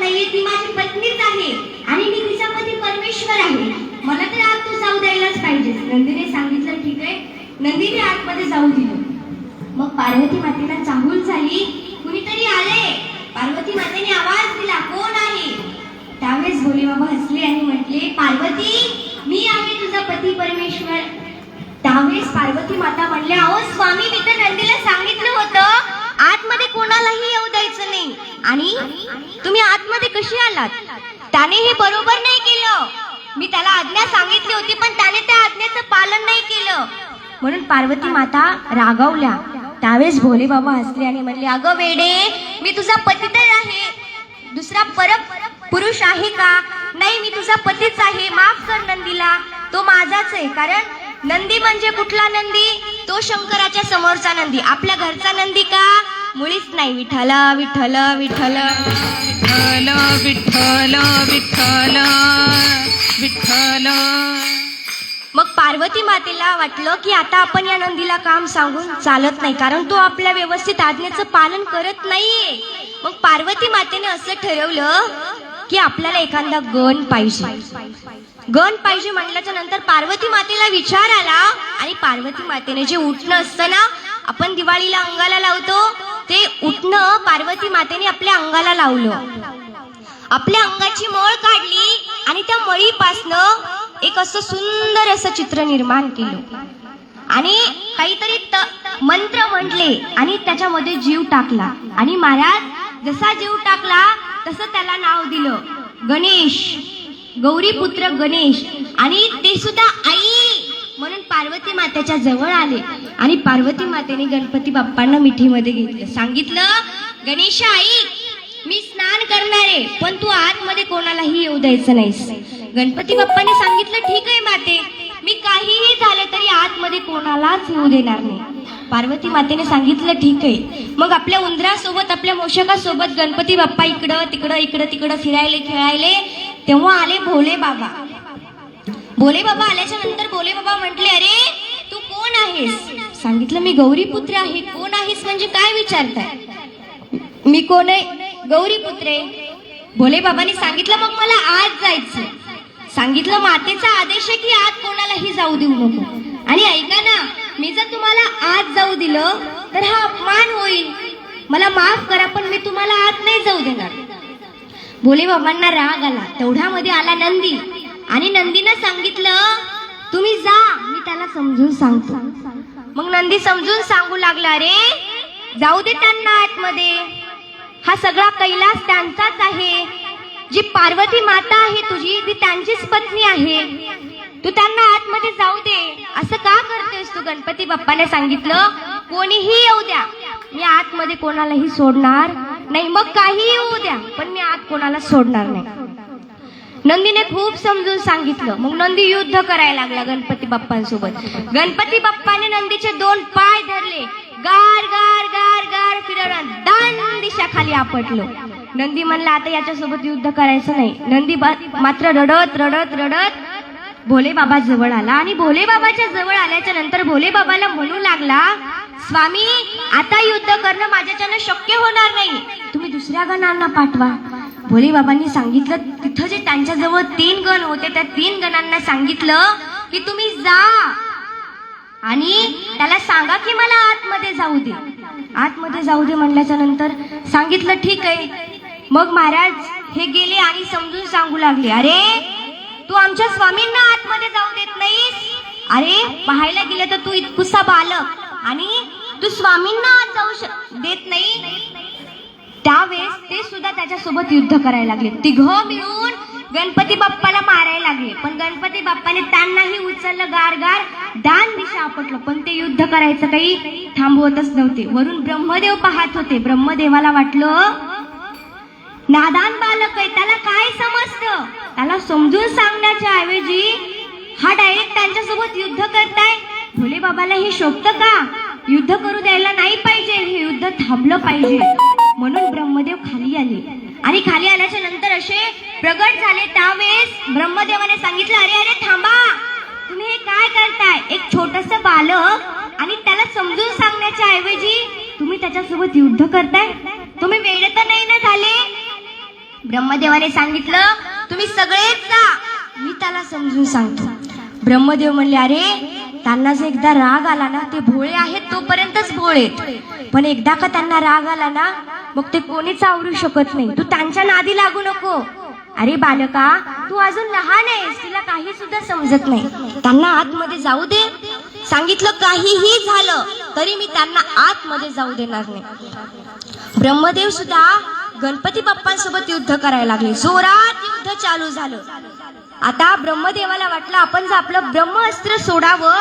नाहीये, ती माझी पत्नीच आहे आणि मी तिचा पती परमेश्वर आहे. मला तर आत तू जाऊ द्यायलाच पाहिजे. नंदीने सांगितलं ठीक आहे. नंदीने आतमध्ये जाऊ दिलं. मग पार्वती मातेला चाहूल झाली, कुणीतरी आले. पार्वती मातेने आवाज दिला, कोण आहे? त्यावेळेस भोले बाबा हसले आणि म्हटले, पार्वती मी आहे तुझा पती परमेश्वर. त्यावेळेस पार्वती माता म्हणल्या, अहो स्वामी, मी तर नंदीला सांगितलं होतं आतमध्ये कोणालाही येऊ द्यायचं नाही, आणि तुम्ही आतमध्ये कशी आलात? त्याने हे बरोबर नाही केलं. मी त्याला आज्ञा सांगितली होती पण त्याने त्या आज्ञेचं पालन नाही केलं. म्हणून पार्वती माता रागावल्या. त्यावेळेस भोले बाबा हसले आणि म्हणले, अगं वेडे, मी तुझा पती तर आहे, दुसरा पुरुष आहे का? नाही, मी तुझा पतीच आहे. माफ कर नंदीला, तो माझाच आहे. कारण नंदी म्हणजे कुठला नंदी? तो शंकराच्या समोरचा नंदी. आपल्या घरचा नंदी का? मुळीच नाही. विठ्ठल विठ्ठल विठ्ठल विठ्ठल विठ्ठल विठ्ठल विठ्ठल. मग पार्वती मातेला वाटलं की आता आपण या नंदीला काम सांगून चालत नाही, कारण तो आपल्या व्यवस्थित आज्ञेचं पालन करत नाहीये. मग पार्वती मातेने असं ठरवलं की आपल्याला एखादा गण पाहिजे. गण पाहिजे म्हटल्याच्या नंतर पार्वती मातेला विचार आला, आणि पार्वती मातेने जे उठणं असतं ना, आपण दिवाळीला अंगाला लावतो, ते उठणं पार्वती मातेने आपल्या अंगाला लावलं. आपल्या अंगाची मळ काढली आणि त्या मळीपासनं एक असं सुंदर असं चित्र निर्माण केलं, आणि काहीतरी मंत्र म्हटले आणि त्याच्यामध्ये जीव टाकला. आणि महाराज जसा जीव टाकला तसं त्याला नाव दिलं गणेश, गौरीपुत्र गणेश. आणि ते सुद्धा आई म्हणून पार्वती मातेच्या जवळ आले, आणि पार्वती मातेने गणपती बाप्पांना मिठीमध्ये घेतलं. सांगितलं, गणेश आई, मी स्नान करणार आहे, पण तू आतमध्ये कोणालाही येऊ द्यायचं नाहीस. गणपती बाप्पाने सांगितलं, ठीक आहे माते, मी काहीही झालं तरी आतमध्ये कोणालाच येऊ देणार नाही. पार्वती मातेने सांगितलं, ठीक आहे. मग आपल्या उंदरासोबत, आपल्या मोषकासोबत गणपती बाप्पा इकडं तिकडं इकडं तिकडं फिरायले खेळायले. तेव्हा आले भोले बाबा. भोले बाबा आल्याच्या नंतर भोले बाबा म्हटले, अरे तू कोण आहेस? सांगितलं, मी गौरीपुत्र आहे. कोण आहेस म्हणजे काय विचारताय? मी कोण आहे? गौरीपुत्र आहे. भोले बाबांनी सांगितलं, मग मला आत जायचं. सांगितलं, मातेचा आदेश आहे की आत कोणालाही जाऊ देऊ नको. आणि ऐका ना, मी जर तुम्हाला आत जाऊ दिलं तर हा अपमान होईल. मला माफ करा, पण मी तुम्हाला आत नाही जाऊ देणार. भोले बाबांना राग आला. तेवढ्यामध्ये आला नंदी, आणि नंदीनं सांगितलं, तुम्ही जा, मी त्याला समजून सांगतो. मग नंदी समजून सांगू लागला, अरे जाऊ दे त्यांना आतमध्ये, हा सगळा कैलास त्यांचाच आहे. जी पार्वती माता आहे तुझी, ती त्यांचीच पत्नी आहे. तू त्यांना आतमध्ये जाऊ दे. असं का करतेस तू? गणपती बाप्पाने सांगितलं, कोणीही येऊ द्या, मी आतमध्ये कोणालाही सोडणार नाही. मग काही येऊ द्या, पण मी आत कोणाला सोडणार नाही. नंदीने खूप समजून सांगितलं. मग नंदी युद्ध करायला लागला गणपती बाप्पांसोबत. गणपती बाप्पाने नंदीचे दोन पाय धरले, गार गार गार गार फिरवला, दान दिशा खाली आपटलो. नंदी म्हणला, आता याच्यासोबत युद्ध करायचं नाही. नंदी मात्र रडत रडत रडत भोले बाबा जवळ आला, आणि भोले बाबाच्या जवळ आल्याच्या नंतर भोले बाबाला म्हणू लागला, स्वामी, आता युद्ध करणं माझ्याच्यानं शक्य होणार नाही, तुम्ही दुसऱ्या गणांना पाठवा. भोले बाबांनी सांगितलं, तिथं जे त्यांच्या जवळ 3 गण होते, त्या 3 गणांना सांगितलं की तुम्ही जा आणि त्याला सांगा की मला आतमध्ये जाऊ दे. आतमध्ये जाऊ दे म्हणल्याच्या नंतर सांगितलं, ठीक आहे. मग महाराज हे गेले आणि समजून सांगू लागले, अरे तू आमच्या स्वामींना आतमध्ये जाऊ देत नाहीस. अरे पाहायला गेलं तर तू इतकुसा बालक, आणि तू स्वामींना आत जाऊ देत नाही. त्यावेळेस ते सुद्धा त्याच्यासोबत युद्ध करायला लागले. तिघं मिळून गणपती बाप्पाला मारायला लागले, पण गणपती बाप्पाने त्यांनाही उचललं, गार गार दान दिशा आपटलं. पण ते युद्ध करायचं काही थांबवतच नव्हते. वरून ब्रह्मदेव पाहत होते. ब्रह्मदेवाला वाटलं, नादान बालक आहे, त्याला काय समजतं? त्याला समजून सांगण्याच्या ऐवजी हा डायरेक्ट त्यांच्यासोबत युद्ध करताय. भोले बाबाला हे शोभतं का? युद्ध करू द्यायला नाही पाहिजे, हे युद्ध थांबलं पाहिजे. म्हणून ब्रह्मदेव खाली आले, आणि खाली आल्याच्या नंतर असे प्रगट झाले. त्यावेळेस ब्रह्मदेवाने सांगितलं, अरे अरे थांबा, तुम्ही हे काय करताय? एक छोटस बालक, आणि त्याला समजून सांगण्याच्या ऐवजी तुम्ही त्याच्यासोबत युद्ध करताय. तुम्ही वेड तर नाही ना झाले? ब्रह्मदेवाने सांगितलं तुम्ही सगळेच जा, मी त्याला समजून सांगतो. ब्रह्मदेव म्हणले अरे त्यांना जर एकदा राग आला ना, ते भोळे आहेत तोपर्यंतच भोळेत, पण एकदा का त्यांना राग आला ना मग ते कोणीच आवरू शकत नाही. तू त्यांच्या नादी लागू नको. अरे बालका तू अजून लहान आहेस, तिला काही सुद्धा समजत नाही. त्यांना आतमध्ये जाऊ दे. सांगितलं काहीही झालं तरी मी त्यांना आतमध्ये जाऊ देणार नाही. ब्रह्मदेव सुद्धा गणपती बाप्पांसोबत युद्ध करायला लागले. जोरात युद्ध चालू झालं. आता ब्रह्मदेवाला वाटलं आपण जर आपलं ब्रह्मास्त्र सोडावं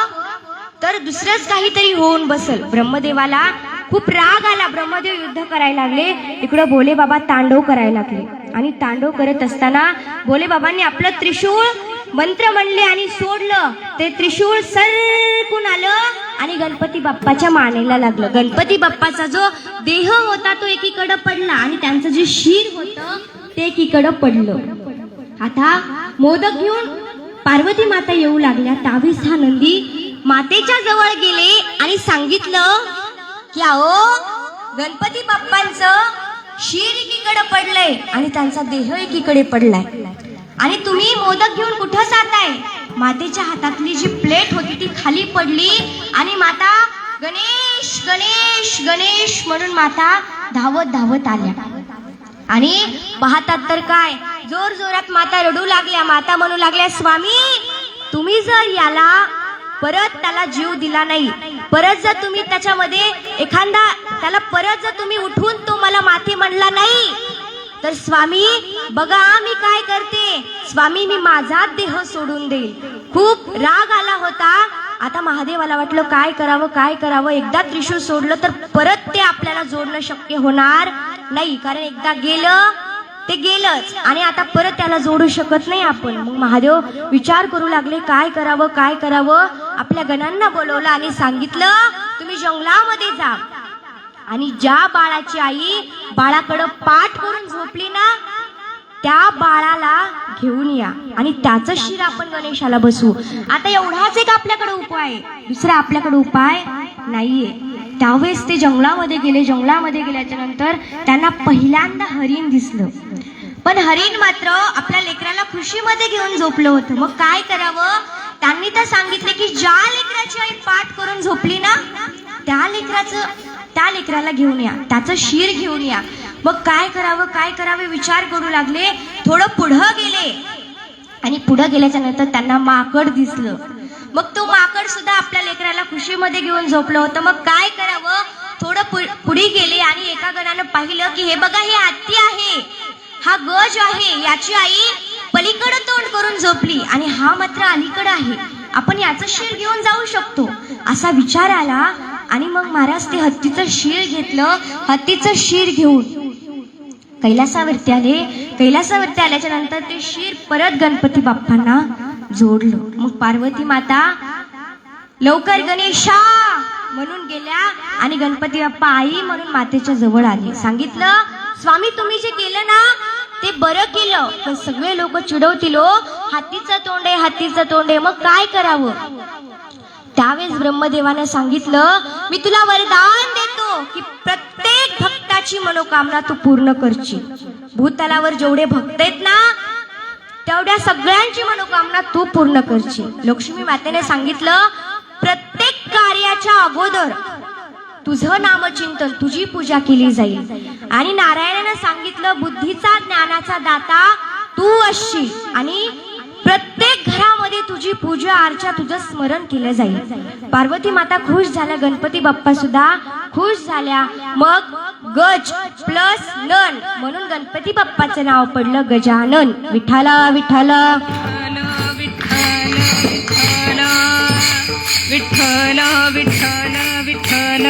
तर दुसरंच काहीतरी होऊन बसल. ब्रह्मदेवाला खूप राग आला. ब्रह्मदेव युद्ध करायला लागले. इकडं भोले बाबा तांडव करायला लागले आणि तांडव करत असताना भोले बाबांनी आपलं त्रिशूळ मंत्र म्हणले आणि सोडलं. ते त्रिशूळ सरकून आलं आणि गणपती बाप्पाच्या मानेला लागलं. गणपती बाप्पाचा जो देह होता तो एकीकडे पडला आणि त्यांचं जे शीर होतं ते एकीकडे पडलं. आता मोदक घेऊन पार्वती माता येऊ लागल्या. त्यावेळेस हा नंदी मातेच्या जवळ गेले आणि सांगितलं की अहो गणपती बाप्पांचं शीर एकीकडे पडलंय आणि त्यांचा देह एकीकडे पडलाय आणि तुम्ही मोदक घेऊन कुठं जाताय. मातेच्या हातातली जी प्लेट होती ती खाली पडली आणि माता गणेश गणेश गणेश म्हणून माता धावत धावत आल्या आणि पाहतात तर काय जोर जोरात माता रडू लागल्या. माता म्हणू लागल्या स्वामी तुम्ही जर याला परत त्याला जीव दिला नाही, परत जर तुम्ही त्याच्यामध्ये एखादा त्याला परत जर तुम्ही उठून तो मला माते म्हणला नाही तर स्वामी बघा मी काय करते. स्वामी मी माझा देह सोडून देईल. खूप राग आला होता. आता महादेवाला वाटलं काय करावं काय करावं. एकदा त्रिशूळ सोडलं तर परत ते आपल्याला जोडणं शक्य होणार नाही, कारण एकदा गेलं ते गेलंच आणि आता परत त्याला जोडू शकत नाही आपण. मग महादेव विचार करू लागले काय करावं काय करावं. आपल्या गणांना बोलवलं आणि सांगितलं तुम्ही जंगलामध्ये जा आणि ज्या बाळाची आई बाळाकडं पाठ करून झोपली ना त्या बाळाला घेऊन या आणि त्याचं शिर आपण गणेशाला बसवू. आता एवढाच एक आपल्याकडे उपाय आहे, दुसरा आपल्याकडे उपाय नाहीये. त्यावेळेस ते जंगलामध्ये गेले. जंगलामध्ये गेल्याच्या नंतर त्यांना पहिल्यांदा हरिण दिसलं, पण हरिण मात्र आपल्या लेकराला खुशीमध्ये घेऊन झोपलं होतं. मग काय करावं. त्यांनी तर सांगितले की ज्या लेकराची आई पाठ करून झोपली ना त्या लेकराला घेऊन या, त्याचं शीर घेऊन या. मग काय करावे विचार करू लागले. थोडं पुढं गेले आणि पुढं गेल्याच्या नंतर त्यांना माकड दिसलं. मग तो माकड सुद्धा आपल्या लेकराला खुशीमध्ये घेऊन झोपलं होतं. मग काय करावं. थोडं पुढे गेले आणि एका गणानं पाहिलं की हे बघा हे हत्ती आहे, हा गज आहे, याची आई पलीकडे तोंड करून झोपली आणि हा मात्र अलीकडे आहे, आपण याचं शीर घेऊन जाऊ शकतो असा विचार आला. आणि मग महाराज ते हत्तीचं शीर घेतलं. हत्तीचं शीर घेऊन कैलासावरती आले. कैलासावरती आल्याच्या नंतर ते शीर परत गणपती बाप्पांना जोडलं. मग पार्वती माता लवकर गणेशा म्हणून गेल्या आणि गणपती बाप्पा आई म्हणून मातेच्या जवळ आले. सांगितलं स्वामी तुम्ही जे केलं ना ते बरं केलं, पण सगळे लोक चिडवतील हो हत्तीचं तोंड आहे हत्तीचं तोंड आहे, मग काय करावं. त्यावेळेस ब्रह्मदेवाने सांगितलं मी तुला वरदान देतो की प्रत्येक भक्ताची मनोकामना तू पूर्ण करशील. भूतलावर जेवढे भक्त आहेत ना तेवढ्या सगळ्यांची मनोकामना तू पूर्ण करशील. लक्ष्मी मातेने सांगितलं प्रत्येक कार्याच्या अगोदर तुझं नामचिंतन तुझी पूजा केली जाईल. आणि नारायणाने सांगितलं बुद्धीचा ज्ञानाचा दाता तू असशील आणि प्रत्येक घरामध्ये तुझी पूजा अर्चा तुझं स्मरण केलं जाईल. पार्वती माता खुश झाल्या, गणपती बाप्पा सुद्धा खुश झाल्या. मग गज प्लस नन म्हणून गणपती बाप्पाचं नाव पडलं गजानन. विठ्ठला विठ्ठला विठ्ठल विठ्ठल विठ्ठल.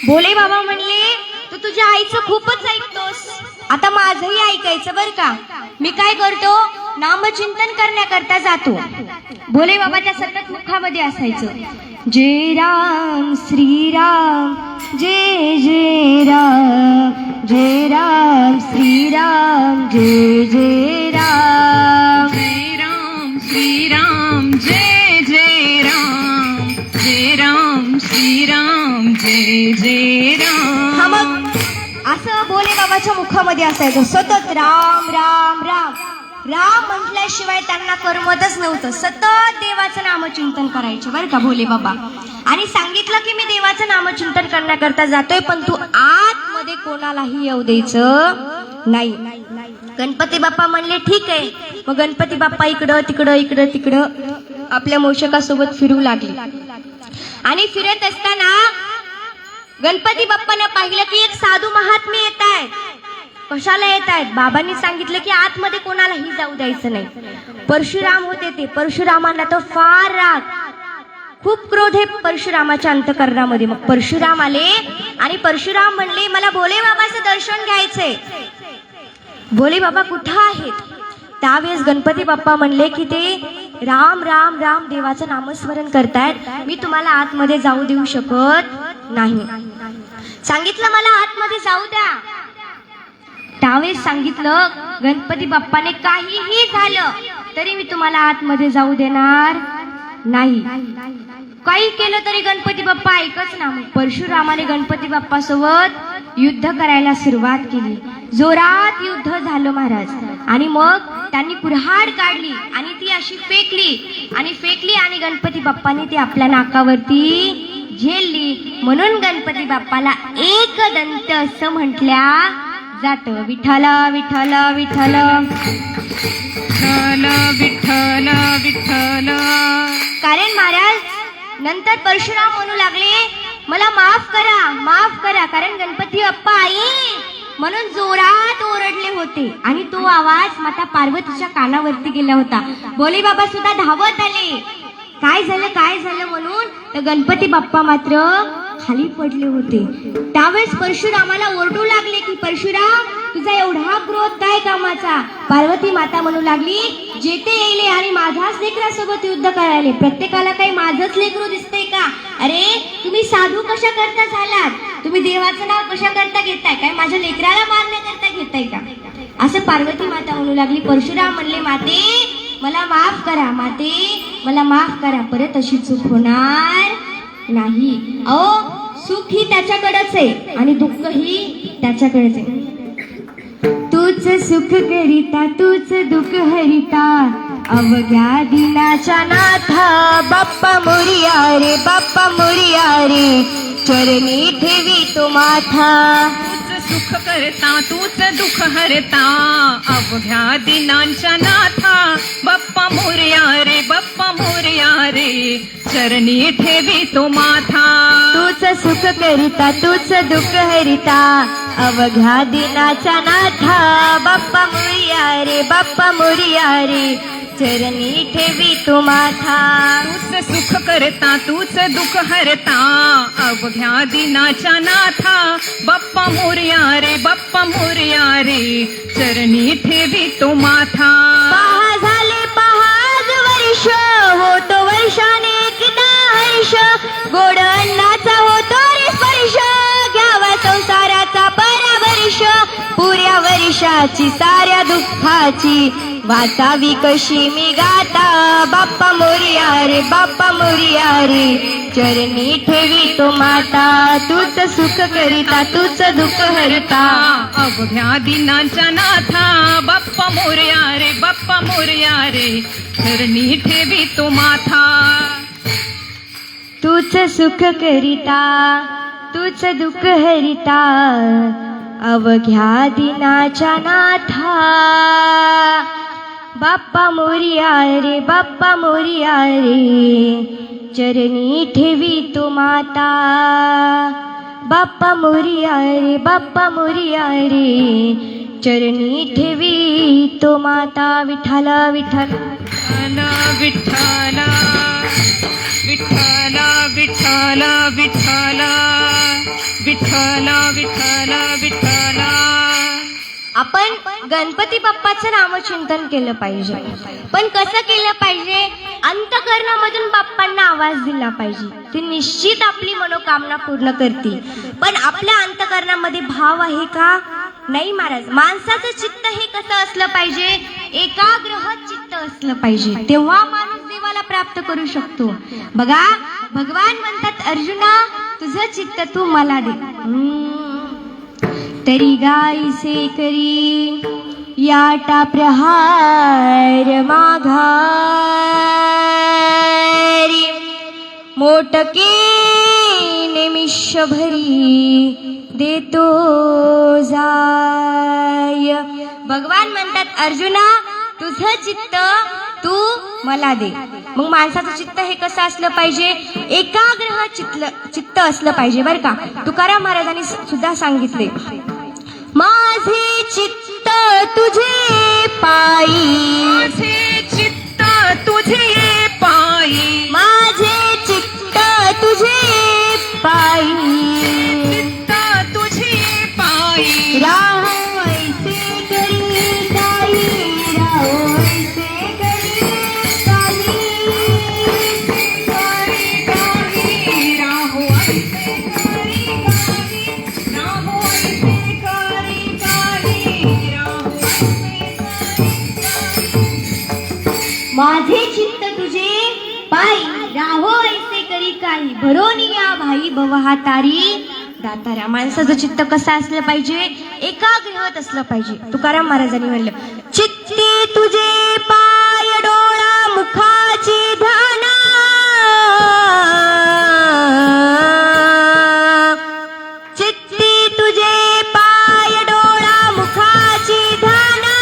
भोले बाबा म्हणले तू तुझ्या आईचं खूपच ऐकतोस, आता माझंही ऐकायचं बर का. मी काय करतो नामचिंतन करण्याकरता जातो. भोले बाबाच्या सतत मुखामध्ये असायचं जय राम श्रीराम जय जय राम जय राम श्रीराम जय जय राम जय राम श्रीराम जय जय राम जय राम श्रीराम जय जय राम. हा मग असं भोले बाबाच्या मुखामध्ये असायचं सतत राम राम राम राम म्हटल्याशिवाय त्यांना करमतच नव्हतं. सतत देवाचं नामचिंतन करायचे बरं का भोले बाबा. आणि सांगितलं की मी देवाचं नामचिंतन करण्याकरता जातोय, पण तू आतमध्ये कोणालाही येऊ द्यायचं नाही. गणपती बाप्पा म्हणले ठीक आहे. मग गणपती बाप्पा इकडं तिकडं इकडं तिकडं आपल्या मोषकासोबत फिरू लागले. आणि फिरत असताना गणपती बाप्पाने पाहिलं की एक साधू महात्मे येत आहेत. कशाला येत आहेत? बाबांनी सांगितलं की आतमध्ये कोणालाही जाऊ द्यायचं नाही. परशुराम होते ते. परशुरामांना तर फार राग, खूप क्रोध आहे परशुरामाच्या अंतःकरणामध्ये. मग परशुराम आले आणि परशुराम म्हणले मला भोले बाबाचं दर्शन घ्यायचंय. भोले बाबा कुठं आहेत? त्यावेळेस गणपती बाप्पा म्हणले की ते राम राम राम देवाचं नामस्मरण करतायत, मी तुम्हाला आतमध्ये जाऊ देऊ शकत नाही. सांगितलं मला आतमध्ये जाऊ द्या. त्यावेळेस सांगितलं गणपती बाप्पाने काहीही झालं तरी मी तुम्हाला आतमध्ये जाऊ देणार नाही. काही केलं तरी गणपती बाप्पा ऐकच ना. मग परशुरामाने गणपती बाप्पा सोबत युद्ध करायला सुरुवात केली. जोरात युद्ध झालं महाराज. आणि मग त्यांनी कुऱ्हाड काढली आणि ती अशी फेकली आणि गणपती बाप्पाने ती आपल्या नाकावरती झेलली. म्हणून गणपती बाप्पाला एकदंत असं म्हटल्या जातं. विठ्ठल विठ्ठल विठ्ठल विठ्ठल विठ्ठल विठ्ठल. कारण महाराज नंतर परशुराम म्हणू लागले मला माफ करा. कारण गणपती बाप्पा आई म्हणून जोरात ओरडले होते आणि तो आवाज माता पार्वतीच्या कानावरती गेला होता. भोले बाबा सुद्धा धावत आले. काय झालं म्हणून तर गणपती बाप्पा मात्र खाली पडले होते. त्यावेळेस परशुरामाला ओरडू लागले की परशुराम तुझा एवढा क्रोध काय कामाचा? पार्वती माता म्हणू लागली जेते येले आणि माझ्याच लेकरासोबत युद्ध करायले. प्रत्येकाला काही माझंच लेकरू दिसतंय का? अरे तुम्ही साधू कशा करता झालात? तुम्ही देवाचं नाव कशा करता घेताय? काय माझ्या लेकराला मारण्याकरता घेताय का? असं पार्वती माता म्हणू लागली. परशुराम म्हणले माते मला माफ करा, परत अशी चूक होणार नाही. सुख ही त्याच्याकडेच आहे आणि दुःख ही त्याच्याकडेच आहे. तूच सुख करिता तूच दुःख हरिता अवघ्या दिनाच्या नाथा. बाप्पा मोरिया रे चरणी ठेवी तो माथा. सुख करता तूच दुःख हरता अवघ्या दिनांच्या नाथा. बाप्पा मोरया रे चरणी ठेवी तो माथा. तूच सुख करिता तूच दुःख हरिता अवघ्या दिनाच्या नाथा. बाप्पा मोरया रे चरणी ठेवी तो माथा. तूच सुख करता तूच दुःख हरता अवघ्या दिनाच्या नाथा. बाप्पा मोरया रे चरणी ठेवी तो माथा. पहा झाले पहाज वर्ष होतो वर्षाने एकदा हर्ष. गोड अन्नाचा होतो रे स्पर्श घ्यावा संसाराचा परावर्ष. पुऱ्या वर्षाची साऱ्या दुःखाची वाचावी कशी मी गाता. बाप्पा मोरया रे चरणी ठेवी तो माता. तूच सुख करिता तूच दुःख हरिता अवघ्या दिनांच्या नाथा. बाप्पा मोरया रे चरणी ठेवी तो माथा. तूच सुख करिता तूच दुःख हरिता अवघ्या दिनाच्या नाथा. बाप्पा मोरया रे चरणी ठेवी तो माता. बाप्पा मोरया रे चरणी ठेवी तो माता. विठ्ठल विठ्ठल विठ्ठल विठ्ठल विठ्ठल विठ्ठल विठ्ठल विठ्ठल विठ्ठल. आपण गणपती बाप्पाचं नामचिंतन केलं पाहिजे. पण कसं केलं पाहिजे? अंतःकरणामधून बाप्पांना आवाज दिला पाहिजे. ते निश्चित आपली मनोकामना पूर्ण करतील. पण आपल्या अंतःकरणामध्ये भाव आहे का? नाही महाराज. माणसाचं चित्त हे कसं असलं पाहिजे? एकाग्र चित्त असलं पाहिजे. तेव्हा माणूस देवाला प्राप्त करू शकतो. बघा भगवान म्हणतात अर्जुना तुझं चित्त तू मला दे. तरी गाईसे करी याटा प्रहार माघारी मोटके निमिष भरी देतो जाय. भगवान म्हणतात अर्जुना तुझं चित्त तू मला दे. मग माणसाचं चित्त हे कसं असलं पाहिजे? एकाग्र चित्त असलं पाहिजे बरं का. तुकाराम महाराजांनी सुद्धा सांगितले माझे चित्त तुझे पायी, माझे चित्त तुझे पायी, माझे चित्त तुझे पायी, चित्त तुझे पायी, राहो ऐसे करी काही, राहो ऐसे करी काही, करी काही, राहो ऐसे करी काही, राहो ऐसे करी काही, राहो ऐसे करी काही. माझे चित्त तुझे पायी, राहो ऐसे करी काही, भरोनी या भाई बवहा तारी दातारा. माणसाचं चित्त कसं असलं पाहिजे? एकाग्रहत असलं पाहिजे. तुकाराम महाराजांनी म्हणलं चित्ती तुझे पाय डोळा मुखाची ध्याना, चित्ती तुझे पाय डोळा मुखाची ध्याना,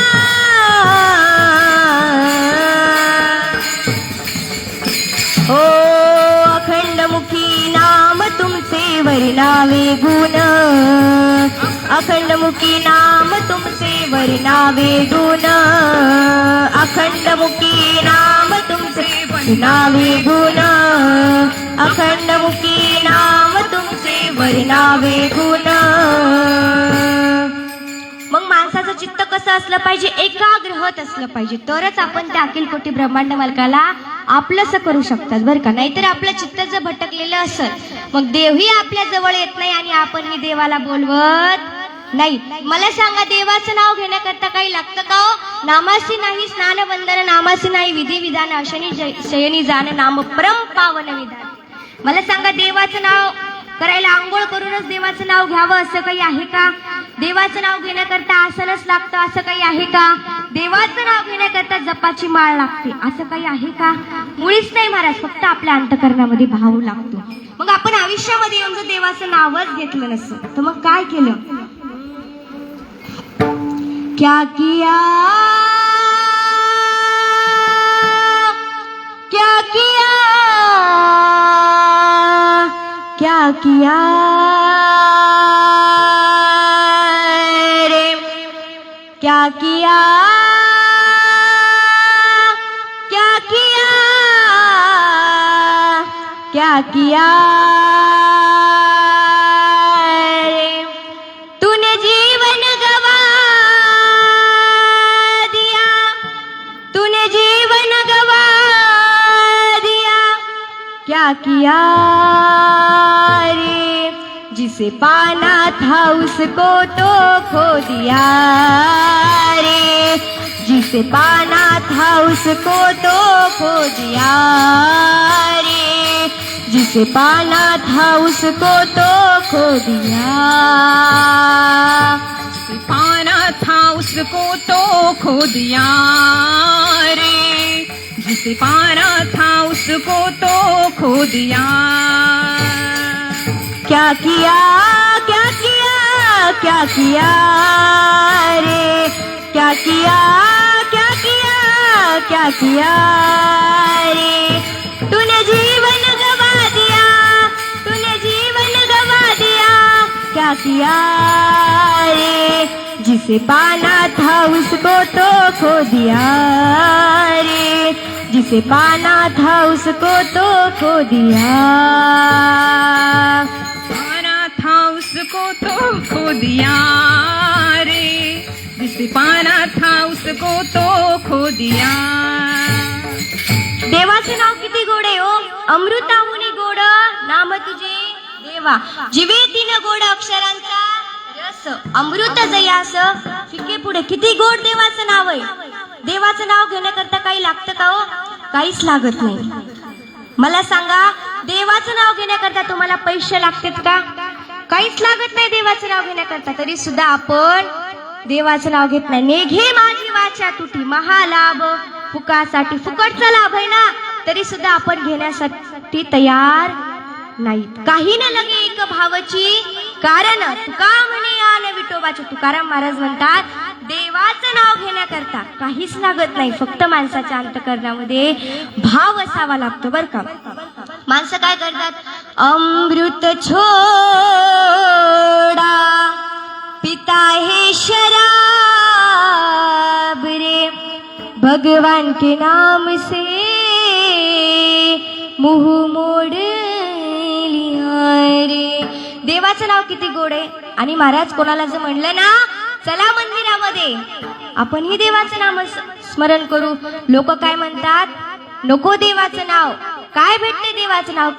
ओ अखंड मुखी नाम तुमचे वरनावे गुण, अखंड मुखी नाम तुमचे वरनावे गुण, अखंड मुखी नाम तुमचे वरनावे गुण, अखंड मुखी नाम तुमचे वरनावे गुण. मग माणसाचं चित्त कसं असलं पाहिजे? एकाग्रहत असलं पाहिजे, तरच आपण त्या अखिल कोटी ब्रह्मांड मालकाला आपलंसं करू शकतात बरं का. नाहीतर आपलं चित्त जर भटकलेलं असेल मग देवही आपल्या जवळ येत नाही आणि आपणही देवाला बोलवत नाही. मला सांगा देवाचं नाव घेण्याकरता काही लागतं का हो? नामासी नाही स्नान वंदन, नामासी नाही विधी विधान, अशनी शयनी जाण नाम परम पावन विधान. मला सांगा देवाचं नाव करायला आंघोळ करूनच देवाचं नाव घ्यावं असं काही आहे का? देवाचं नाव घेण्याकरता आसनच लागतं असं काही आहे का? देवाचं नाव घेण्याकरता जपाची माळ लागते असं काही आहे का? मुळीच नाही महाराज. फक्त आपल्या अंतकरणामध्ये भाव लागतो. मग आपण आयुष्यामध्ये येऊन जर देवाचं नावच घेतलं नसतं तर मग काय केलं? क्या किया, क्या किया, क्या किया रे, क्या किया, क्या किया, क्या किया रे, तूने जीवन गवा दिया, तूने जीवन गवा दिया, क्या किया रे, जिसे पाना था उसको तो खो दिया रे, जिसे पाना था उसको तो खो दिया रे, जिसे पाना था उसको तो खो दिया, जिसे पाना था उसको तो खो दिया रे, जिसे पाना था उसको तो खो दिया. क्या किया, क्या किया, क्या किया रे, क्या किया, क्या किया, क्या किया रे, तूने जीवन गवा दिया, तूने जीवन गवा दिया, क्या किया रे, जिसे पाना था उसको तो खो दिया रे, जिसे पाना था उसको तो खो दिया, पाना था उसको तो खो दिया रे, जिसे पाना था उसको तो खो दिया. देवाचे नाव किती गोड आहे हो. अमृताहुनी गोड नाम तुझे देवा, जिवे तीन गोड अक्षरांचा रस, अमृत जयास फिके पुढे. किती गोड देवाचं नाव आहे. देवाचं नाव घेण्याकरता काही लागतं का हो? काहीच लागत नाही. मला सांगा देवाचं नाव घेण्याकरता तुम्हाला पैसे लागतात का? काहीच लागत नाही देवाचं नाव घेण्याकरता, तरी सुद्धा आपण देवाचं नाव घेत नाही. नेघे माझी वाचा तुटी महालाभ फुकासाठी, फुकटचा लाभ आहे ना, तरी सुद्धा आपण घेण्यासाठी तयार नाहीत. काही न लगे एक भावाची कारण तुका म्हणे आन विठोबाचे. तुकाराम महाराज म्हणतात देवाचं नाव घेण्याकरता काहीच लागत नाही, फक्त माणसाच्या अंतःकरणामध्ये भाव असावा लागतो बरं का. माणसं काय करतात, अमृत छोड़ा पिता है शराब रे, भगवान के नाम से मुंह मोड़ लिया रे. देवाचं नाव किती गोड आहे. आणि महाराज कोणाला जर म्हणलं ना चला मंदिरामध्ये आपणही देवाचं नाम स्मरण करू, लोक काय म्हणतात, नको देवाचं नाव, काय भेटते देवाचं नाव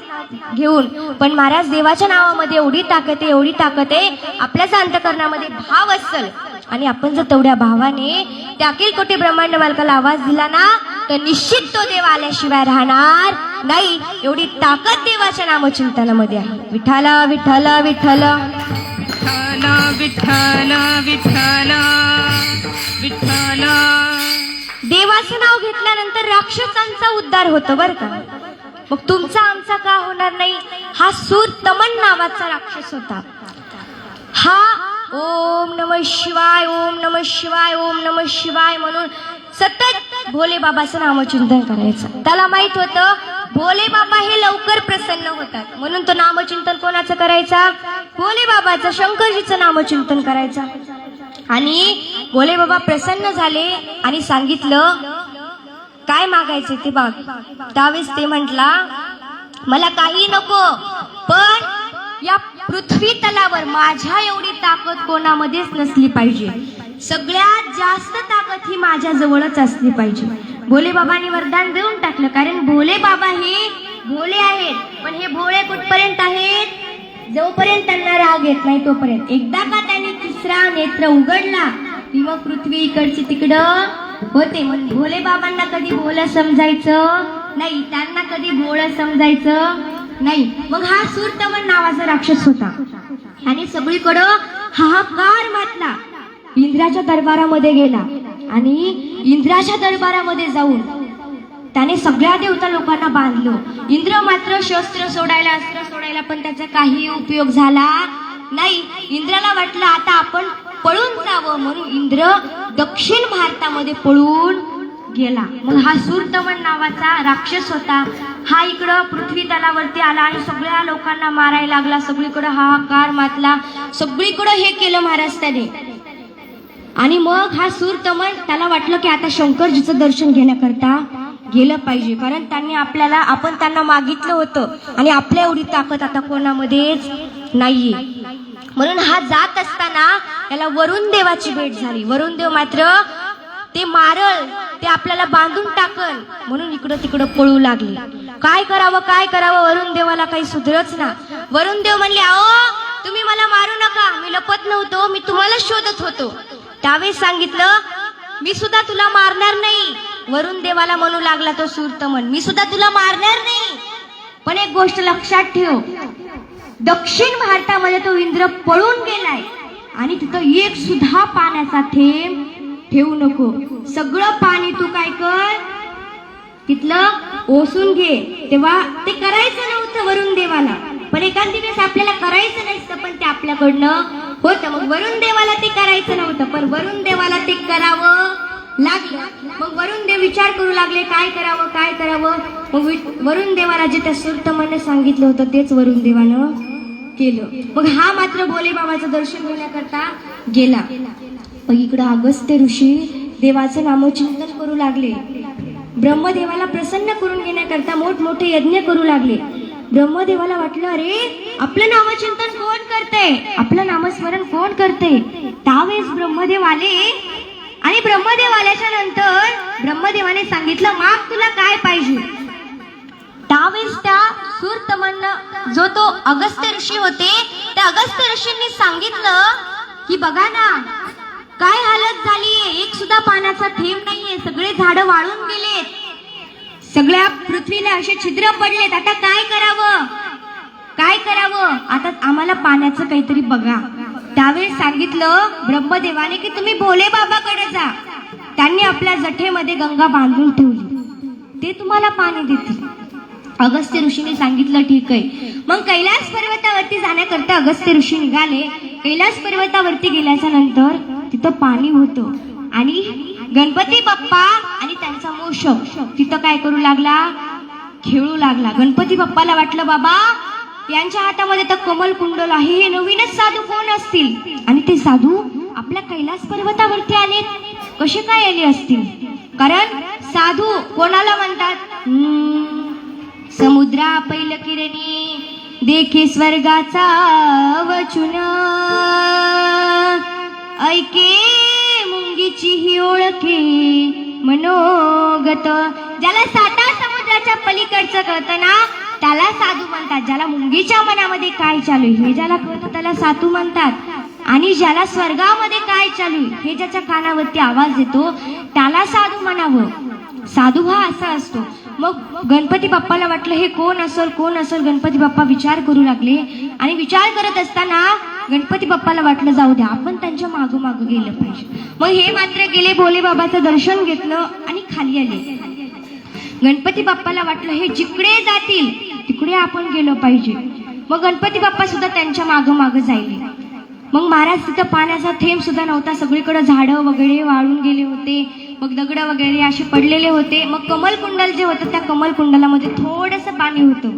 घेऊन. पण महाराज देवाच्या नावामध्ये एवढी ताकद आहे, एवढी ताकद आहे, आपल्याच अंतःकरणामध्ये भाव असेल आणि आपण जर तेवढ्या भावाने त्या अखिल कोटी ब्रह्मांड मालकाला आवाज दिला ना, तर निश्चित तो देव आल्याशिवाय राहणार नाही. एवढी ताकद देवाच्या नामचिंतनामध्ये आहे. विठ्ठला विठ्ठला विठ्ठला विठ्ठल विठ्ठल विठ्ठल विठ्ठल. देवाचं नाव घेतल्यानंतर राक्षसांचा उद्धार होतो बरं का. मग तुमचा आमचा का होणार नाही. हा सूर तमन नावाचा राक्षस होता. हा ओम नमः शिवाय ओम नमः शिवाय ओम नमः शिवाय म्हणून सतत भोले बाबाचं नामचिंतन करायचं. त्याला माहित होतं भोले बाबा हे लवकर प्रसन्न होतात, म्हणून तो नामचिंतन कोणाचं करायचा, भोले बाबाचं, शंकरजीचं नामचिंतन करायचा. आणि भोले बाबा प्रसन्न झाले आणि सांगितलं काय मागायचे ते बाग. त्यावेळेस ते म्हटला मला काही नको, पण या पृथ्वी तलावर माझ्या एवढी ताकद कोणामध्येच नसली पाहिजे. सगळ्यात जास्त ताकद ही माझ्या जवळच असली पाहिजे. भोले बाबांनी वरदान देऊन टाकलं, कारण भोले बाबा हे भोले आहेत, पण हे भोळे कुठपर्यंत आहेत, जोपर्यंत त्यांना राग येत नाही तोपर्यंत. एकदा का त्यांनी तिसरा नेत्र उघडला की मग पृथ्वी इकडची तिकडं होते. मग भोले बाबांना कधी भोलं समजायचं नाही, त्यांना कधी भोळं समजायचं नाही. मग हा सूरतमन नावाचा राक्षस होता आणि सगळीकडं हाहाकार मातला. इंद्राच्या दरबारामध्ये गेला आणि इंद्राच्या दरबारामध्ये जाऊन त्याने सगळ्या देवता लोकांना बांधलं. इंद्र मात्र शस्त्र सोडायला, अस्त्र सोडायला, पण त्याचा काही उपयोग झाला नाही. इंद्राला वाटलं आता आपण पळून जावं, म्हणून इंद्र दक्षिण भारतामध्ये पळून गेला. मग हा सूरतमन नावाचा राक्षस होता. हा इकडं पृथ्वी तलावरती आला आणि सगळ्या लोकांना मारायला लागला. सगळीकडे हाहाकार मातला, सगळीकडे हे केलं महाराज त्याने. आणि मग हा सूरतमन त्याला वाटलं की आता शंकरजीचं दर्शन घेण्याकरता गेलं पाहिजे, कारण त्यांनी आपण त्यांना मागितलं होतं आणि आपल्या एवढी ताकद आता कोणामध्येच नाहीये. म्हणून हा जात असताना त्याला वरुण देवाची भेट झाली. वरुण देव मात्र ते मारल, ते आपल्याला बांधून टाकल, म्हणून इकडं तिकडं पळू लागले. काय करावं काय करावं, वरुण देवाला काही सुधरच ना. वरुण देव म्हणले अहो तुम्ही मला मारू नका, मी लपत नव्हतो, मी तुम्हाला शोधत होतो. त्यावेळेस सांगितलं मी सुद्धा तुला मारणार नाही. वरुण देवाला म्हणू लागला तो सूरतमन, मी सुद्धा तुला मारणार नाही, पण एक गोष्ट लक्षात ठेव, दक्षिण भारतामध्ये तो इंद्र पळून गेलाय आणि तिथं एक सुद्धा पाण्याचा थेंब ठेवू नको. सगळं पाणी तू काय कर, तिथलं ओसून घे. तेव्हा ते करायचं नव्हतं वरुण देवाला, पण एखाद दिवस आपल्याला करायचं नसतं, पण ते आपल्याकडनं होतं. मग वरुण देवाला ते करायचं नव्हतं, पण वरुण देवाला ते करावं लागलं. मग वरुण देव विचार करू लागले काय करावं काय करावं. मग वरुण देवाला जे त्या सूरतमनने सांगितलं होतं तेच वरुण देवानं केलं. मग हा मात्र भोले बाबाचं दर्शन घेण्याकरता गेला. मग इकडं अगस्त्य ऋषी देवाचं नामचिंतन करू लागले. ब्रह्मदेवाला प्रसन्न करून घेण्याकरता मोठमोठे यज्ञ करू लागले. ब्रह्मदेवाला वाटलं अरे आपलं नामचिंतन कोण करतंय, आपलं नामस्मरण कोण करतंय. त्यावेळेस ब्रह्मदेव आले आणि ब्रह्मदेव आल्याच्या नंतर ब्रह्मदेवाने सांगितलं माग तुला काय पाहिजे. त्यावेळेस त्या सूरतमन जो तो अगस्त्य ऋषी होते, त्या अगस्त्य ऋषींनी सांगितलं की बघा ना काय हालत झालीये, एक सुद्धा पाण्याचा थेंब नाहीये, सगळे झाडं वाळून गेलेत, सगळ्या पृथ्वीला असे छिद्र पडलेत, आता काय करावं काय करावं. आता आम्हाला पाण्याचं काहीतरी बघा. त्यावेळेस सांगितलं ब्रह्मदेवाने की तुम्ही भोले बाबाकडे जा. त्यांनी आपल्या जठेमध्ये गंगा बांधून ठेवली, ते तुम्हाला पाणी देतील. अगस्त्य ऋषीने सांगितलं ठीक आहे. मग कैलास पर्वतावरती जाण्याकरता अगस्त्य ऋषी निघाले. कैलास पर्वतावरती गेल्याच्या नंतर तिथं पाणी होतं आणि गणपती बाप्पा आणि त्यांचा मूषक तिथं काय करू लागला, खेळू लागला. गणपती बाप्पाला वाटलं बाबा यांच्या हातामध्ये तर कमल कुंडल आहे, हे नवीनच साधू कोण असतील. आणि ते साधू आपल्या कैलास पर्वतावरती आले. कसे काय आले असतील, कारण साधू कोणाला म्हणतात, समुद्रा पैल किरणी देखे स्वर्गाचा वचून, ऐके मुंगीची ही ओळखे मनोगत. ज्याला साता समुद्राच्या पलीकडचं कळतं ना त्याला साधू म्हणतात. ज्याला मुंगीच्या मनामध्ये काय चालू आहे हे ज्याला कळतं त्याला साधू म्हणतात. आणि ज्याला स्वर्गामध्ये काय चालू आहे हे ज्याच्या कानावरती आवाज येतो त्याला साधू म्हणावं. साधू हा असा असतो. मग गणपती बाप्पाला वाटलं हे कोण असेल कोण असेल. गणपती बाप्पा विचार करू लागले आणि विचार करत असताना गणपती बाप्पाला वाटलं जाऊ द्या आपण त्यांच्या मागोमाग गेलं पाहिजे. मग हे मात्र गेले, भोले बाबाचं दर्शन घेतलं आणि खाली आले. गणपती बाप्पाला वाटलं हे जिकडे जातील तिकडे आपण गेलो पाहिजे. मग गणपती बाप्पा सुद्धा त्यांच्या मागोमाग जायले. मग महाराज तिथं पाण्याचा थेंब सुद्धा नव्हता, सगळीकडे झाडं वगैरे वाळून गेले होते. मग दगड वगैरे असे पडलेले होते. मग कमल कुंडल जे होतं त्या कमल कुंडलामध्ये थोडंसं पाणी होतं,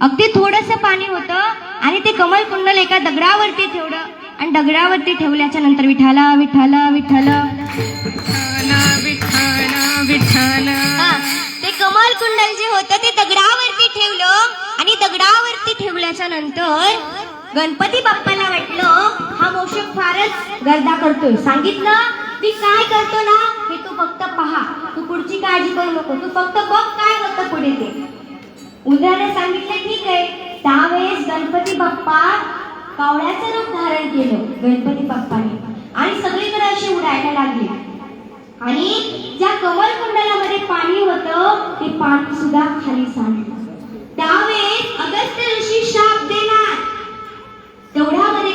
अगदी थोडंसं पाणी होतं. आणि ते कमल कुंडल एका दगडावरती ठेवलं आणि दगडावरती ठेवल्याच्या नंतर विठाला विठाला विठाला ते कमल कुंडल जे होतं ते दगडावरती ठेवलं. आणि दगडावरती ठेवल्याच्या नंतर गणपती बाप्पाला वाटलं हा मोषक फारच गर्दा करतोय. सांगितलं मी काय करतो ना हे तू फक्त पहा, तू पुढची काळजी करू नको, तू फक्त बघ काय होतं पुढे ते. उदाहरण सांगितलं ठीक आहे. त्यावेळेस गणपती बाप्पा कावळ्याचं रूप धारण केलं गणपती बाप्पाने आणि सगळीकडे असे उडायला लागले. आणि ज्या कमल कुंडलामध्ये पाणी होतं ते पाणी सुद्धा खाली सांडलं. त्यावेळेस अगस्त्य ऋषी शाप देणार. तेवढ्यामध्ये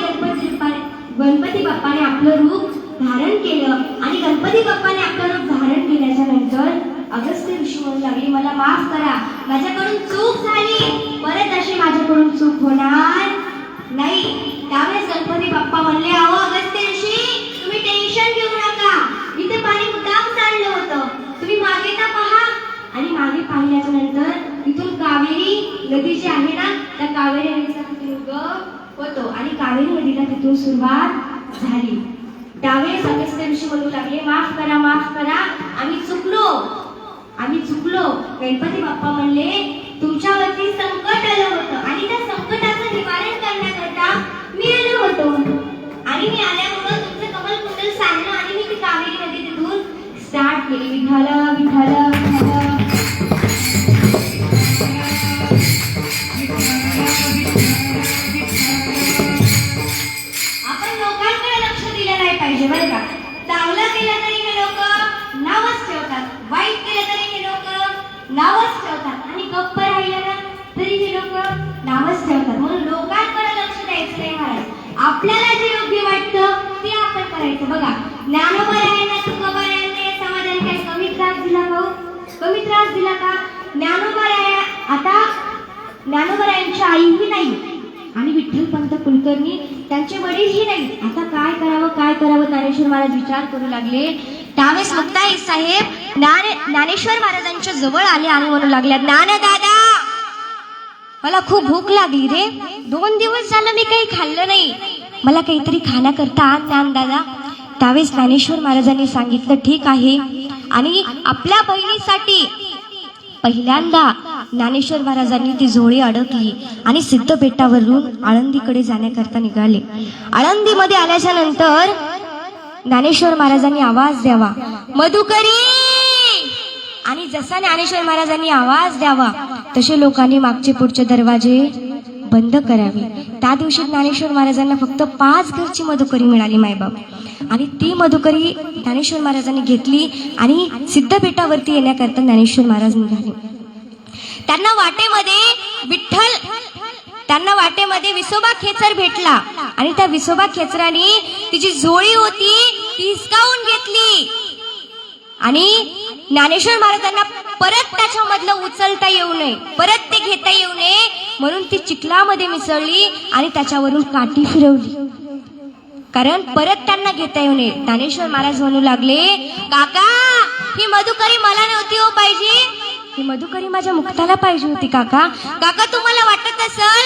गणपती बाप्पाने आपलं रूप धारण केलं. आणि गणपती बाप्पाने आपलं रूप धारण केल्याच्या नंतर अगस्त्य ऋषी म्हणू लागले मला माफ करा, माझ्याकडून चूक झाली, परत अशी माझ्याकडून चूक होणार नाही. त्यावेळेस गणपती बाप्पा म्हणले अहो अगस्त्य ऋषी तुम्ही टेन्शन घेऊ नका, मी ते पाणी मुद्दाम सांडलं होतं, तुम्ही मागे तर पहा. आणि मागे पाहिल्याच्या नंतर तिथून कावेरी नदी जी आहे ना त्या कावेरी नदीचा तिथून उगम होतो आणि कावेरी नदीला तिथून सुरुवात झाली. त्यावेळेस अगस्त्य ऋषी म्हणू लागले माफ करा, माफ करा, आम्ही चुकलो, आम्ही चुकलो. गणपती बाप्पा म्हणले तुमच्यावरती संकट आलं होतं आणि त्या संकटाचं निवारण करण्याकरता मी आलो होतो. आणि मी आल्यामुळं तुमचं कमल कुंडल सांडलं आणि मी ती कावेरी नदी तिथून स्टार्ट केली. विठाला विठाला विठाला. आपण लोकांकडे लक्ष दिलं नाही पाहिजे बरं का. चांगलं केलं तरी हे लोक नावच ठेवतात, वाईट केलं तरी हे लोक नावच ठेवतात आणि गप्प राहिलं ना तरी हे लोक नावच ठेवतात. म्हणून लोकांकडे लक्ष द्यायचं नाही महाराज. आपल्याला जे योग्य वाटतं ते आपण करायचं. बघा ज्ञानोबरायांना तुकोबरायांना समाजाने काही कमी त्रास दिला का, कमी त्रास दिला का. ज्ञानोबराया आता ज्ञानोबरायांची आईही नाही आणि विठ्ठलपंत कुलकर्णी त्यांचे वडीलही नाही. आता काय करावं काय करावं ज्ञानेश्वर महाराज विचार करू लागले. त्यावेळेस मुक्ताई साहेब ज्ञानेश्वर महाराजांच्या जवळ आले आणि म्हणू लागल्या ज्ञानदादा मला खूप भूक लागली रे, 2 दिवस झालं मी काही खाल्लं नाही, मला काहीतरी खाण्याकरता आण ज्ञानदादा. त्यावेळेस ज्ञानेश्वर महाराजांनी सांगितलं ठीक आहे. आणि आपल्या बहिणीसाठी पहिल्यांदा ज्ञानेश्वर महाराजांनी ती झोळी अडकली आणि सिद्धपेठावरून आळंदीकडे जाण्याकरता निघाले. आळंदीमध्ये आल्याच्या नंतर ज्ञानेश्वर महाराजांनी आवाज द्यावा मधुकरी. आणि जसा ज्ञानेश्वर महाराजांनी आवाज द्यावा तसे लोकांनी मागचे पुढचे दरवाजे बंद करावे. त्या दिवशी ज्ञानेश्वर महाराजांना फक्त 5 घरची मधुकरी मिळाली मायबाप. आणि ती मधुकरी ज्ञानेश्वर महाराजांनी घेतली आणि सिद्धपेठावरती येण्याकरता ज्ञानेश्वर महाराज निघाले. त्यांना वाटेमध्ये विठ्ठल त्यांना वाटेमध्ये विसोबा खेचर भेटला आणि त्या विसोबा खेचराने तिची झोळी होती ती हिसकावून घेतली आणि ज्ञानेश्वर महाराजांना परत त्याच्यामधलं उचलता येऊ नये, परत ते घेता येऊ नये म्हणून ती चिखलामध्ये मिसळली आणि त्याच्यावरून काठी फिरवली, कारण परत त्यांना घेता येऊ नये. ज्ञानेश्वर महाराज म्हणू लागले, काका ही मधुकरी मला नव्हती हो पाहिजे, ही मधुकरी माझ्या मुक्ताला पाहिजे होती. काका काका तुम्हाला वाटत असेल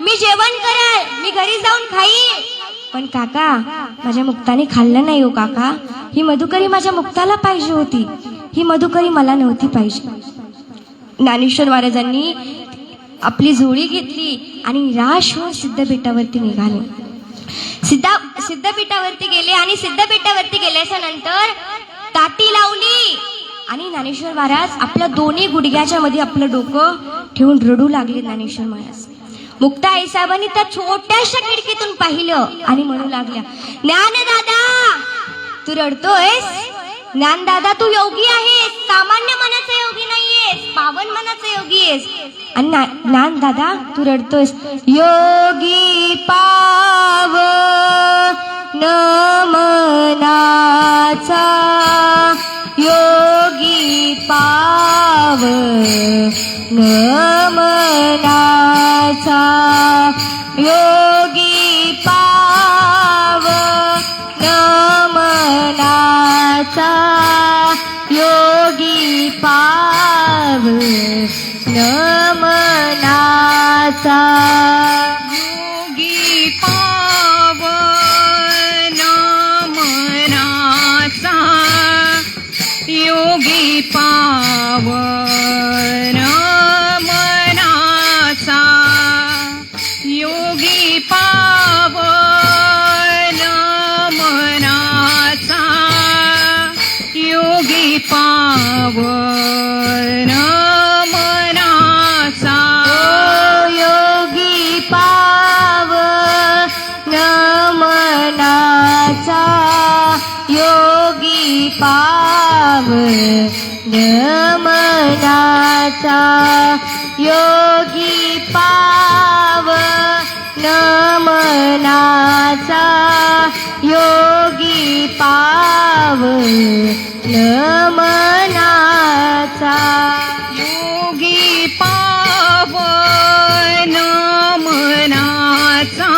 मी जेवण करेल, मी घरी जाऊन खाईन, पण काका माझ्या मुक्ताने खाल्लं नाही हो काका, ही मधुकरी माझ्या मुक्ताला पाहिजे होती, ही मधुकरी मला नव्हती पाहिजे. ज्ञानेश्वर महाराजांनी आपली झोळी घेतली आणि राश होऊन सिद्धपीठावरती निघाले. सिद्धपीठावरती गेले आणि सिद्धपीठावरती गेल्याच्या नंतर ताटी लावली आणि ज्ञानेश्वर महाराज आपल्या दोन्ही गुडघ्याच्या मध्ये आपलं डोकं ठेवून रडू लागले. ज्ञानेश्वर महाराज मुक्ता आईसाहेबांनी त्या छोट्याशा खिडकीतून पाहिलं आणि म्हणू लागल्या, ज्ञानदादा तू रडतोयस, ज्ञानदादा तू योगी आहेस, सामान्य मनाचा योगी नाहीयेस, पावन मनाचा योगी आहेस. आणि ज्ञानदादा तू रडतोयस, योगी पावन मनाचा, योगी पावन मनाचा, योगी पावन मनाचा, योगी पावन मनाचा, योगी पावन मनाचा, योगी पावन मनाचा, योगी पावन मनाचा, योगी पावन मनाचा, योगी पावन मनाचा, योगी पावन मनाचा, योगी पावन मनाचा, योगी पावन मनाचा, योगी पावन मनाचा,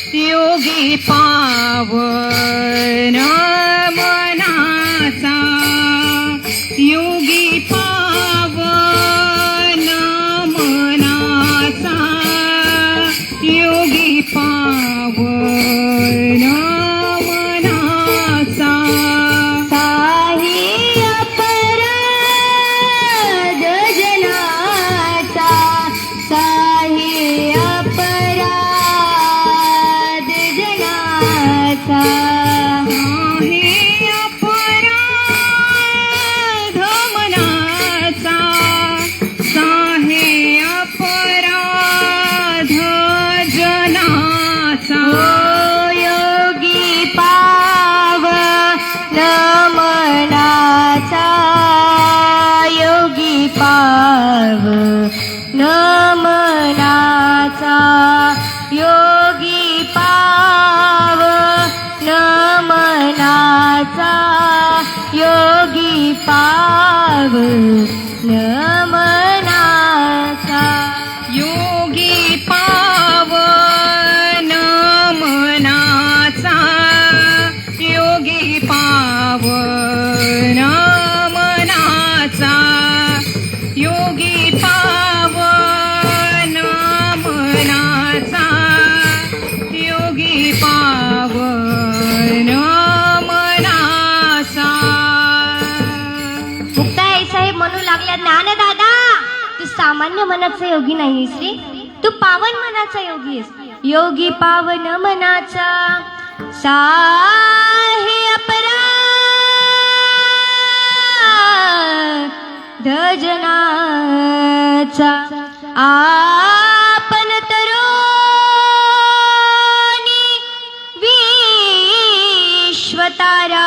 योगी पावन मनाचा, योगी पावन मनाचा, योगी पावन मनाचा, साही अपराध जनाचा, साही अपराध जनाचा, आहे अपराध मनाचा, साहे अपराध जनाचा, योगी पावन मनाचा, योगी पावन मनाचा, योगी पावन मनाचा, योगी पावन मनाचा, योगी पावन मनाचा, योगी पावन मनाचा, योगी पावन मनाचा, योगी पावन मनाचा. मुक्ता आई साहेब म्हणू लागल्या, ज्ञानदादा तू सामान्य मनाचा योगी नाहीस रे, तू पावन मनाचा योगी आहेस. योगी पावन मनाचा, साहे अपराध जनाचा, आपण तरुणी विश्वतारा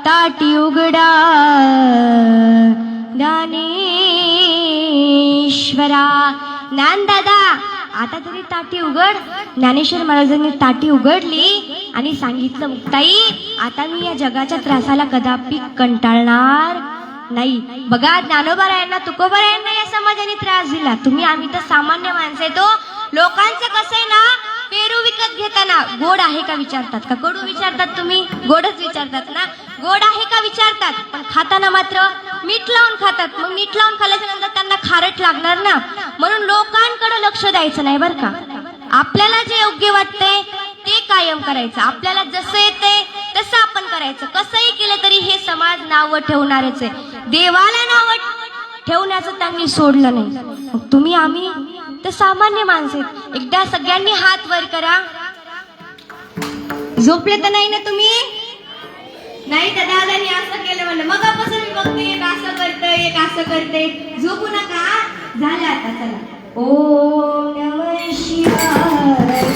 ताटी उघडा, ज्ञानेश्वरा ज्ञानदादा आता तरी ताटी उघड. ज्ञानेश्वर महाराजांनी ताटी उघडली आणि सांगितलं, मुक्ताई आता मी या जगाच्या त्रासाला कदापि कंटाळणार नाही. बघा ज्ञानोबारायांना तुकोबारायांना या समाजाने त्रास दिला. आम्ही तर सामान्य माणसं आहे. तो लोकांचं कसं आहे ना, पेरू विकत घेताना गोड आहे का विचारतात का कडू विचारतात? तुम्ही गोडच विचारतात ना. गोड आहे का विचारतात, पण खाताना मात्र मीठ लावून खातात. मग मीठ लावून खाल्ल्याच्या नंतर त्यांना खारट लागणार ना. म्हणून लोकांकडे लक्ष द्यायचं नाही बरं का. आपल्याला जे योग्य वाटतंय ते कायम करायचं. आपल्याला जसं येतंय तसं आपण करायचं. कसंही केलं तरी हे समाज नावं ठेवणारच आहे. देवाला नावं ठेवण्याचं त्यांनी सोडलं नाही. मग आम्ही तर सामान्य माणसं आहेत. एकदा सगळ्यांनी हात वर करा. झोपले तर नाही ना तुम्ही? नाही तर दादानी असं केलं म्हणलं. मगापासून मी बघते एक असं करतंय एक असं करते. झोपू नका. झालं आता. चला. ओम नमः शिवाय.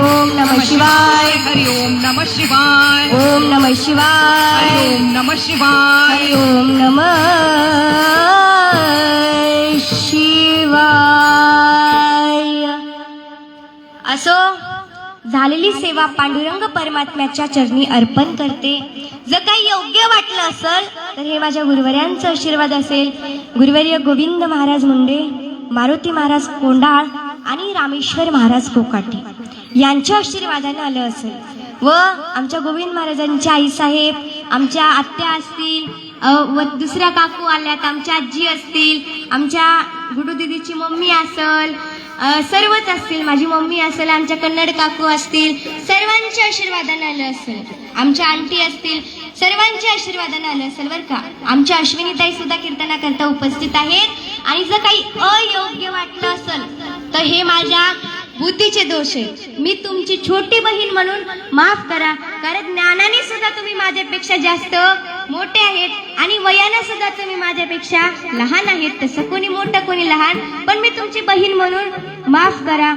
ओम नमः शिवाय. हरि ओम नमः शिवाय. ओम नमः शिवाय. ओम नमः शिवाय. ओम नमः शिवाय. असो, झालेली सेवा पांडुरंग परमात्म्याच्या चरणी अर्पण करते. जर काही योग्य वाटलं असेल तर हे माझ्या गुरुवर्यांचा आशीर्वाद असेल. गुरुवर्य गोविंद महाराज मुंडे, मारुती महाराज कोंडाळ आणि रामेश्वर महाराज कोकाटे यांच्या आशीर्वादाने आलं असेल. व आमच्या गोविंद महाराजांच्या आईसाहेब, आमच्या आत्या असतील, व दुसऱ्या काकू आल्यात, आमच्या आजी असतील, आमच्या गुडू दिदीची मम्मी असेल, सर्वच असतील, माझी मम्मी असेल, आमच्या कन्नड काकू असतील, सर्वांच्या आशीर्वादाने आलं असेल. आमच्या आंटी असतील, सर्वांच्या आशीर्वादाने आलं असेल बरं का. आमच्या अश्विनीताई सुद्धा कीर्तनाकरता उपस्थित आहेत. आणि जर काही अयोग्य वाटलं असेल तर हे माझ्या बुद्धीचे दोष आहे. मी तुमची छोटी बहीण म्हणून माफ करा. कारण ज्ञानाने सुद्धा तुम्ही माझ्यापेक्षा जास्त मोठे आहेत आणि वयाने सुद्धा तुम्ही माझ्यापेक्षा लहान आहेत. तसं कोणी मोठं कोणी लहान, पण मी तुमची बहीण म्हणून माफ करा.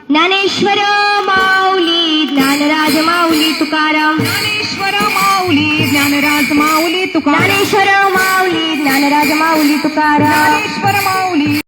ज्ञानेश्वर माऊली, ज्ञानराज माऊली तुकाराम. ज्ञानेश्वर माऊली, ज्ञानराज माऊली तुकाराम. ज्ञानेश्वर माऊली, ज्ञानराज माऊली तुकाराम. ज्ञानेश्वर माऊली.